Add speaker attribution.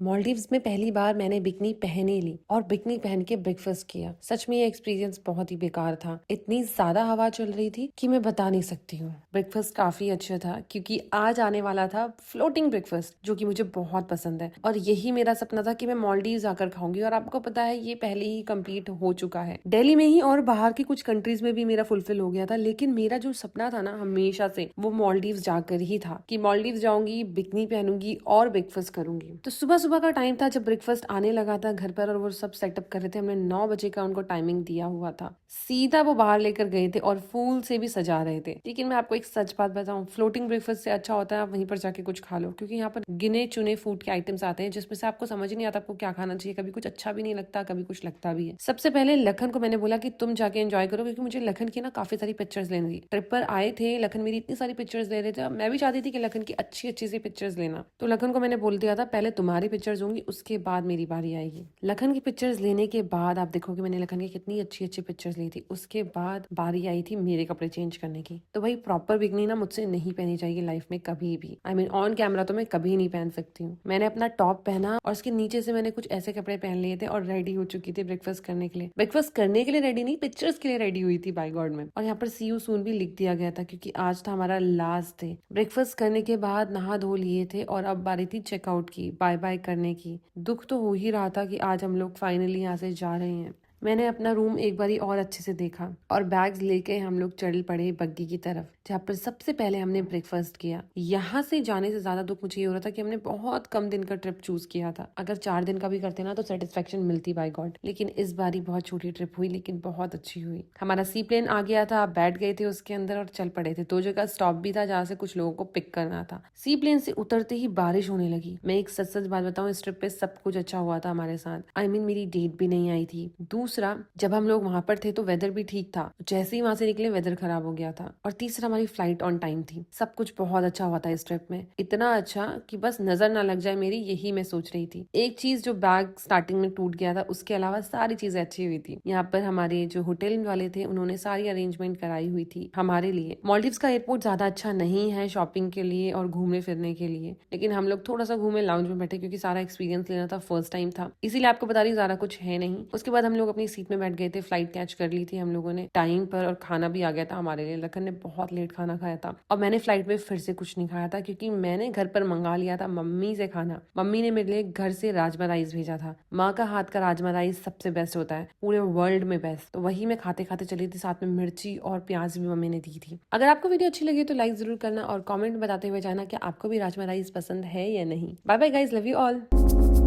Speaker 1: मालदीव्स में पहली बार मैंने बिकनी पहनी ली और बिकनी पहन के ब्रेकफास्ट किया। सच में ये एक्सपीरियंस बहुत ही बेकार था। इतनी ज्यादा हवा चल रही थी कि मैं बता नहीं सकती हूँ। ब्रेकफास्ट काफी अच्छा था क्योंकि आज आने वाला था फ्लोटिंग ब्रेकफास्ट, जो कि मुझे बहुत पसंद है और यही मेरा सपना था कि मैं मालदीव्स आकर खाऊंगी। और आपको पता है ये पहले ही कंप्लीट हो चुका है, दिल्ली में ही और बाहर की कुछ कंट्रीज में भी मेरा फुलफिल हो गया था। लेकिन मेरा जो सपना था ना हमेशा से, वो मालदीव्स जाकर ही था कि मालदीव्स जाऊंगी, बिकनी पहनूंगी और ब्रेकफास्ट करूंगी। तो सुबह सुबह का टाइम था जब ब्रेकफास्ट आने लगा था घर पर और वो सब सेटअप कर रहे थे। हमने 9 बजे का उनको टाइमिंग दिया हुआ था। सीधा वो बाहर लेकर गए थे और फूल से भी सजा रहे थे। लेकिन मैं आपको एक सच बात बताऊं, फ्लोटिंग ब्रेकफास्ट से अच्छा होता है आप वहीं पर जाके कुछ खा लो, क्योंकि यहाँ पर गिने चुने फूड के आइटम्स आते हैं जिसमें से आपको समझ नहीं आता आपको क्या खाना चाहिए। कभी कुछ अच्छा भी नहीं लगता, कभी कुछ लगता भी है। सबसे पहले लखन को मैंने बोला कि तुम जाके एंजॉय करो, क्योंकि मुझे लखन की ना काफी सारी पिक्चर्स लेनी थी। ट्रिप पर आए थे, लखन मेरी इतनी सारी पिक्चर्स ले रहे थे। मैं भी चाहती थी कि लखन की अच्छी अच्छी सी पिक्चर्स लेना। तो लखन को मैंने बोल दिया था पहले तुम्हारी पिक्चर्स होंगी, उसके बाद मेरी बारी आएगी। लखन की पिक्चर्स लेने के बाद आप देखोगे मैंने लखन की कितनी अच्छी अच्छी पिक्चर्स ली थी। उसके बाद बारी आई थी मेरे कपड़े चेंज करने की। तो भाई प्रॉपर बिकनी ना मुझसे नहीं पहनी चाहिए लाइफ में कभी भी। आई मीन ऑन कैमरा तो मैं कभी नहीं पहन सकती हूँ। मैंने अपना टॉप पहना और उसके नीचे से मैंने कुछ ऐसे कपड़े पहन लिए थे और रेडी हो चुकी थी ब्रेकफास्ट करने के लिए। ब्रेकफास्ट करने के लिए रेडी नहीं, पिक्चर्स के लिए रेडी हुई थी बाय गॉड में। और यहाँ पर सी यू सून भी लिख दिया गया था क्योंकि आज था हमारा लास्ट डे। ब्रेकफास्ट करने के बाद नहा धो लिए थे और अब बारी थी चेकआउट की, बाय बाय करने की। दुख तो हो ही रहा था कि आज हम लोग फाइनली यहाँ से जा रहे हैं। मैंने अपना रूम एक बारी और अच्छे से देखा और बैग्स लेके हम लोग चल पड़े बग्गी की तरफ, जहाँ पर सबसे पहले हमने ब्रेकफास्ट किया। यहाँ से जाने से ज्यादा दुख मुझे ये हो रहा था कि हमने बहुत कम दिन का ट्रिप चूज किया था। अगर 4 दिन का भी करते ना तो सेटिस्फेक्शन मिलती बाय गॉड। लेकिन इस बारी बहुत छोटी ट्रिप हुई लेकिन बहुत अच्छी हुई। हमारा सी प्लेन आ गया था, बैठ गए थे उसके अंदर और चल पड़े थे। 2 जगह स्टॉप भी था जहाँ से कुछ लोगों को पिक करना था। सी प्लेन से उतरते ही बारिश होने लगी। मैं एक सच सच बात बताऊं, इस ट्रिप पे सब कुछ अच्छा हुआ था हमारे साथ। आई मीन मेरी डेट भी नहीं आई थी। दूसरा, जब हम लोग वहां पर थे तो वेदर भी ठीक था। जैसे ही वहां से निकले वेदर खराब हो गया था। और तीसरा, हमारी फ्लाइट ऑन टाइम थी। सब कुछ बहुत अच्छा हुआ था इस ट्रिप में, इतना अच्छा कि बस नजर ना लग जाए मेरी, यही मैं सोच रही थी। एक चीज जो बैग स्टार्टिंग में टूट गया था, उसके अलावा सारी चीजें अच्छी हुई थी। यहाँ पर हमारे जो होटल वाले थे उन्होंने सारी अरेंजमेंट कराई हुई थी हमारे लिए। मालदीव्स का एयरपोर्ट ज्यादा अच्छा नहीं है शॉपिंग के लिए और घूमने फिरने के लिए, लेकिन हम लोग थोड़ा सा घूमे, लाउंज में बैठे, क्योंकि सारा एक्सपीरियंस लेना था, फर्स्ट टाइम था, इसीलिए आपको बता रही ज्यादा कुछ है नहीं। उसके बाद हम लोग अपनी सीट में बैठ गए थे। फ्लाइट कैच कर ली थी हम लोगों ने टाइम पर और खाना भी आ गया था हमारे लिए। लखन ने बहुत लेट खाना खाया था और मैंने फ्लाइट में फिर से कुछ नहीं खाया था क्योंकि मैंने घर पर मंगा लिया था मम्मी से खाना। मम्मी ने मेरे लिए घर से राजमा राइस भेजा था। माँ का हाथ का राजमा राइस सबसे बेस्ट होता है, पूरे वर्ल्ड में बेस्ट। तो वही मैं खाते खाते चली थी, साथ में मिर्ची और प्याज भी मम्मी ने दी थी। अगर आपको वीडियो अच्छी लगी तो लाइक जरूर करना और कमेंट बताते हुए जाना कि आपको भी राजमा राइस पसंद है या नहीं। Bye bye guys, love you all.